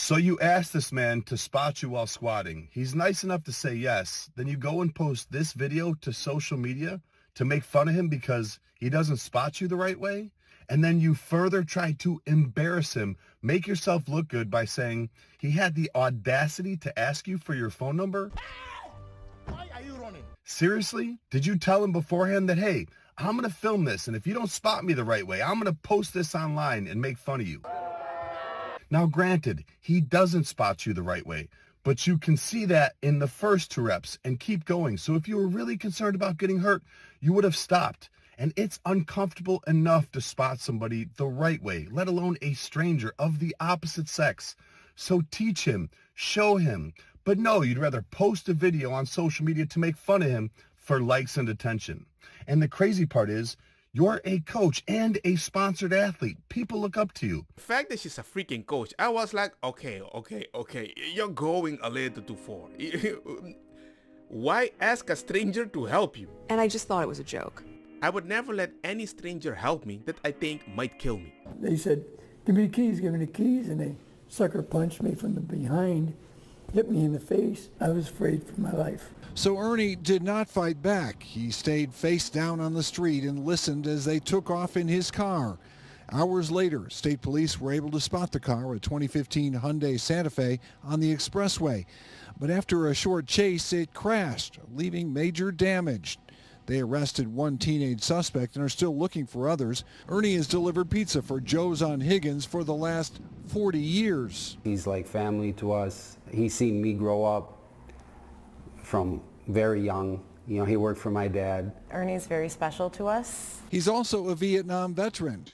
So you ask this man to spot you while squatting. He's nice enough to say yes. Then you go and post this video to social media to make fun of him because he doesn't spot you the right way. And then you further try to embarrass him, make yourself look good by saying he had the audacity to ask you for your phone number. Why are you running? Seriously? Did you tell him beforehand that, hey, I'm going to film this, and if you don't spot me the right way, I'm going to post this online and make fun of you? Now, granted, he doesn't spot you the right way, but you can see that in the first 2 reps and keep going. So if you were really concerned about getting hurt, you would have stopped. And it's uncomfortable enough to spot somebody the right way, let alone a stranger of the opposite sex. So teach him, show him. But no, you'd rather post a video on social media to make fun of him for likes and attention. And the crazy part is, you're a coach and a sponsored athlete. People look up to you. The fact that she's a freaking coach, I was like, okay, you're going a little too far. Why ask a stranger to help you? And I just thought it was a joke. I would never let any stranger help me that I think might kill me. They said, give me the keys, give me the keys, and they sucker punched me from the behind, hit me in the face. I was afraid for my life. So Ernie did not fight back. He stayed face down on the street and listened as they took off in his car. Hours later, state police were able to spot the car, a 2015 Hyundai Santa Fe, on the expressway. But after a short chase, it crashed, leaving major damage. They arrested 1 teenage suspect and are still looking for others. Ernie has delivered pizza for Joe's on Higgins for the last 40 years. He's like family to us. He's seen me grow up from very young. You know, he worked for my dad. Ernie's very special to us. He's also a Vietnam veteran.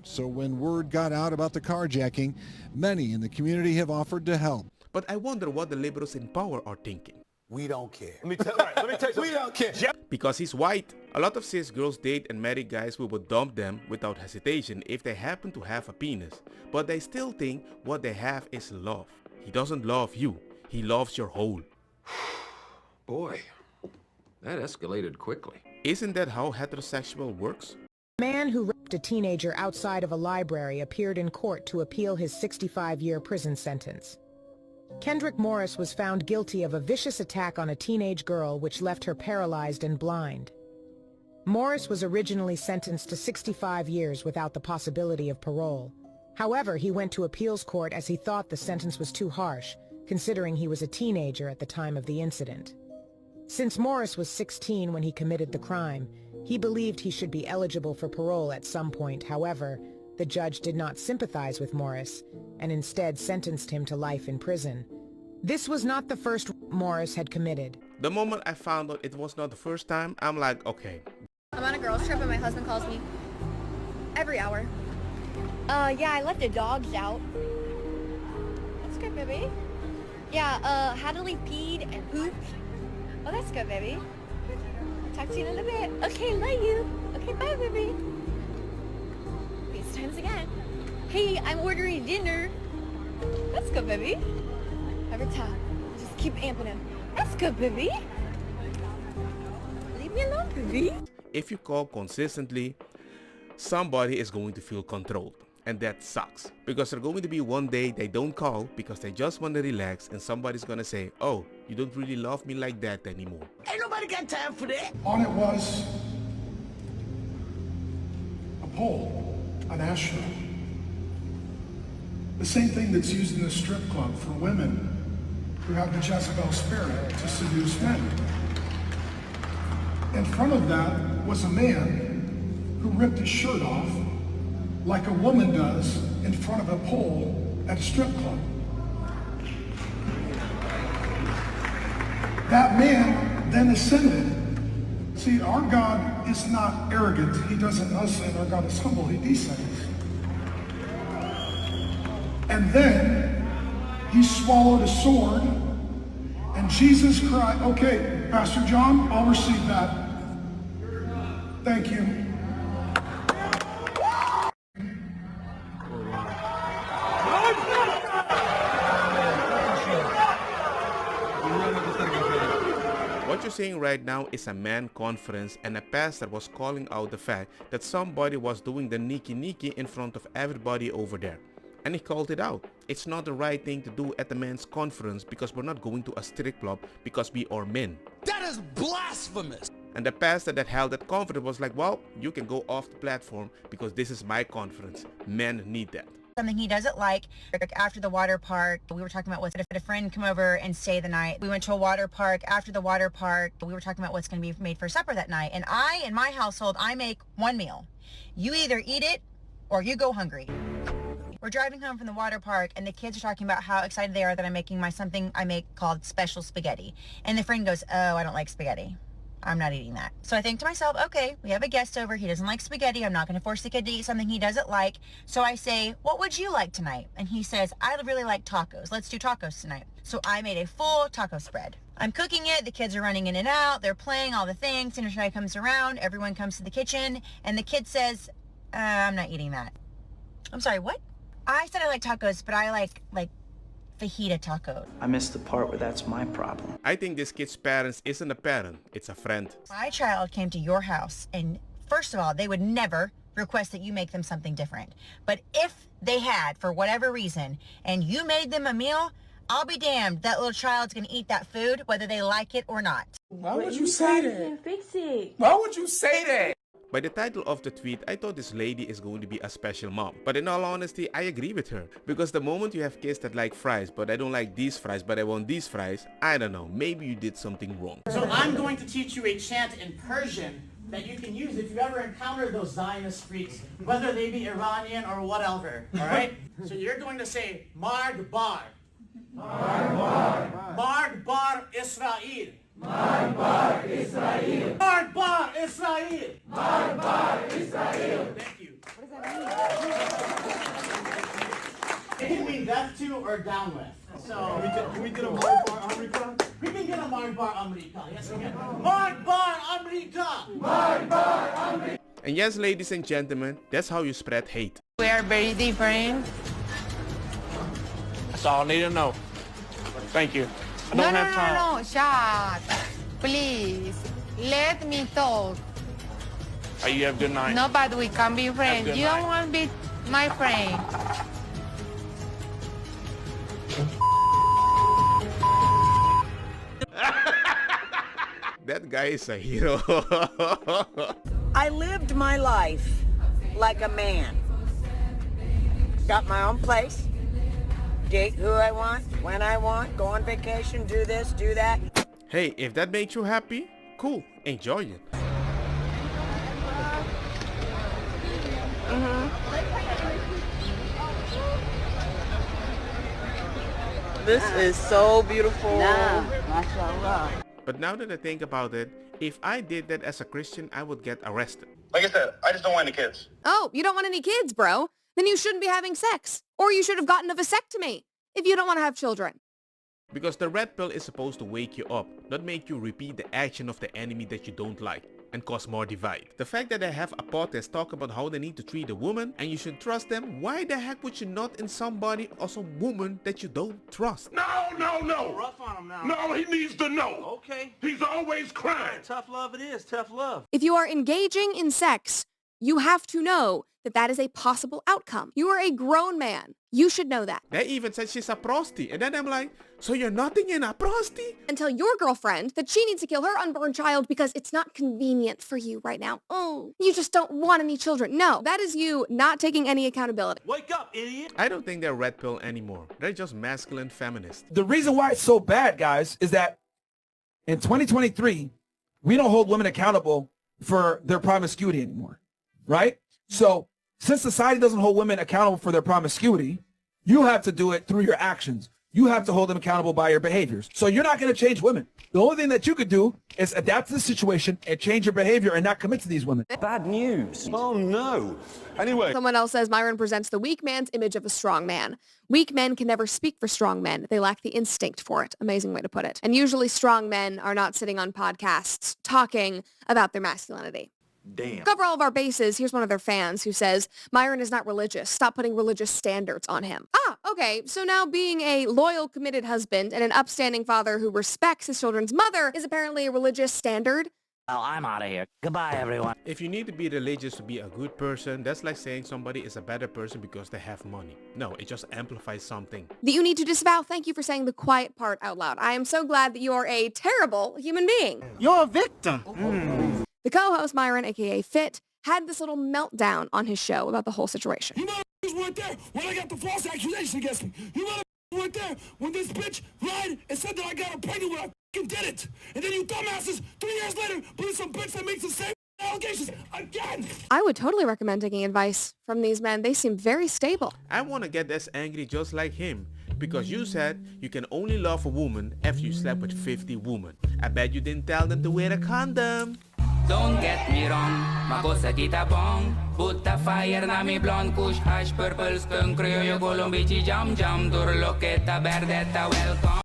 So when word got out about the carjacking, many in the community have offered to help. But I wonder what the liberals in power are thinking. We don't care. Let me tell you something. We don't care. Because he's white. A lot of cis girls date and marry guys who would dump them without hesitation if they happen to have a penis. But they still think what they have is love. He doesn't love you. He loves your hole. Boy, that escalated quickly. Isn't that how heterosexual works? A man who raped a teenager outside of a library appeared in court to appeal his 65-year prison sentence. Kendrick Morris was found guilty of a vicious attack on a teenage girl which left her paralyzed and blind. Morris was originally sentenced to 65 years without the possibility of parole. However, he went to appeals court as he thought the sentence was too harsh, considering he was a teenager at the time of the incident. Since Morris was 16 when he committed the crime, he believed he should be eligible for parole at some point. However, the judge did not sympathize with Morris and instead sentenced him to life in prison. This was not the first Morris had committed. The moment I found out it was not the first time, I'm like, okay. I'm on a girls trip and my husband calls me every hour. Yeah, I left the dogs out. That's good, baby. Yeah, had to leave peed and pooped. Oh, that's good, baby. Talk to you in a bit. Okay, love you. Okay, bye, baby. FaceTimes again. Hey, I'm ordering dinner. That's good, baby. Every time. Just keep amping him. That's good, baby. Leave me alone, baby. If you call consistently, somebody is going to feel controlled. And that sucks. Because there's going to be one day they don't call because they just want to relax and somebody's going to say, oh, you don't really love me like that anymore. Ain't nobody got time for that. On it was a pole, an ashtray. The same thing that's used in the strip club for women who have the Jezebel spirit to seduce men. In front of that was a man who ripped his shirt off like a woman does in front of a pole at a strip club. That man then ascended. See, our God is not arrogant. He doesn't ascend. Our God is humble. He descends. And then he swallowed a sword, and Jesus cried, okay, Pastor John, I'll receive that. Thank you. What you're seeing right now is a man conference and a pastor was calling out the fact that somebody was doing the niki in front of everybody over there. And he called it out. It's not the right thing to do at the men's conference because we're not going to a strip club because we are men. That is blasphemous. And the pastor that held that conference was like, well, you can go off the platform because this is my conference. Men need that. Something he doesn't like. After the water park, we were talking about what's if a friend come over and stay the night. We went to a water park. After the water park, we were talking about what's going to be made for supper that night. And in my household, I make one meal. You either eat it or you go hungry. We're driving home from the water park and the kids are talking about how excited they are that I'm making something I make called special spaghetti. And the friend goes, oh, I don't like spaghetti. I'm not eating that. So I think to myself, okay, we have a guest over. He doesn't like spaghetti. I'm not going to force the kid to eat something he doesn't like. So I say, what would you like tonight? And he says, I really like tacos. Let's do tacos tonight. So I made a full taco spread. I'm cooking it. The kids are running in and out. They're playing all the things. Dinner time comes around. Everyone comes to the kitchen. And the kid says, I'm not eating that. I'm sorry, what? I said I like tacos, but I like fajita taco. I missed the part where that's my problem. I think this kid's parents isn't a parent, it's a friend. My child came to your house and first of all, they would never request that you make them something different. But if they had, for whatever reason, and you made them a meal, I'll be damned that little child's gonna eat that food, whether they like it or not. Why would you say that? Fix it. Why would you say that? By the title of the tweet, I thought this lady is going to be a special mom. But in all honesty, I agree with her. Because the moment you have kids that like fries, but I don't like these fries, but I want these fries, I don't know, maybe you did something wrong. So I'm going to teach you a chant in Persian that you can use if you ever encounter those Zionist freaks, whether they be Iranian or whatever, all right? So you're going to say, Marg Bar. Marg Bar. Marg Bar Israel. Marg Bar Israel. Marg Bar Israel. Marg Bar Israel. Thank you. What does that mean? It can mean death to or down with. So can we get a Marg Bar America? We can get a Marg Bar America. Yes, we can. Marg Bar America. Marg Bar America. And yes, ladies and gentlemen, that's how you spread hate. We are very different. That's all I need to know. Thank you. I don't have time. No, shut. Please. Let me talk. Oh, you have a good night. No, but we can be friends. good You don't night. want to be my friend. That guy is a hero. I lived my life like a man. Got my own place. Date who I want, when I want, go on vacation, do this, do that. Hey, if that makes you happy, cool, enjoy it. This is so beautiful. Mashallah. But now that I think about it, if I did that as a Christian, I would get arrested. Like I said, I just don't want any kids. Oh, you don't want any kids, bro? Then you shouldn't be having sex. Or you should have gotten a vasectomy if you don't want to have children. Because the red pill is supposed to wake you up, not make you repeat the action of the enemy that you don't like and cause more divide. The fact that I have a podcast talk about how they need to treat a woman and you should trust them, why the heck would you not in somebody or some woman that you don't trust? No. Rough on him now. No, he needs to know. Okay. He's always crying. Tough love it is. Tough love. If you are engaging in sex, you have to know that that is a possible outcome. You are a grown man. You should know that. They even said she's a prosti. And then I'm like, so you're nothing in a prosti? And tell your girlfriend that she needs to kill her unborn child because it's not convenient for you right now. Oh, you just don't want any children. No, that is you not taking any accountability. Wake up, idiot. I don't think they're red pill anymore. They're just masculine feminists. The reason why it's so bad, guys, is that in 2023, we don't hold women accountable for their promiscuity anymore, right? So since society doesn't hold women accountable for their promiscuity, you have to do it through your actions. You have to hold them accountable by your behaviors. So you're not going to change women. The only thing that you could do is adapt to the situation and change your behavior and not commit to these women. Bad news. Oh, no. Anyway. Someone else says Myron presents the weak man's image of a strong man. Weak men can never speak for strong men. They lack the instinct for it. Amazing way to put it. And usually strong men are not sitting on podcasts talking about their masculinity. Damn. To cover all of our bases, here's one of their fans who says, Myron is not religious. Stop putting religious standards on him. Ah, okay. So now being a loyal, committed husband and an upstanding father who respects his children's mother is apparently a religious standard. Well, I'm out of here. Goodbye, everyone. If you need to be religious to be a good person, that's like saying somebody is a better person because they have money. No, it just amplifies something. That you need to disavow. Thank you for saying the quiet part out loud. I am so glad that you are a terrible human being. You're a victim. The co-host, Myron, aka Fit, had this little meltdown on his show about the whole situation. You motherfuckers weren't there when I got the false accusation against me. You motherfuckers weren't there when this bitch lied and said that I got her pregnant when I fucking did it. And then you dumbasses, 3 years later, believe some bitch that makes the same allegations again. I would totally recommend taking advice from these men. They seem very stable. I want to get as angry just like him. Because you said you can only love a woman after you slept with 50 women. I bet you didn't tell them to wear a condom. Don't get me wrong, makosa kita bong. Put the fire na mi blonde, kush, hash, purple, skunk, criollo, colombici, jam, jam, turloqueta, verdeta, welcome.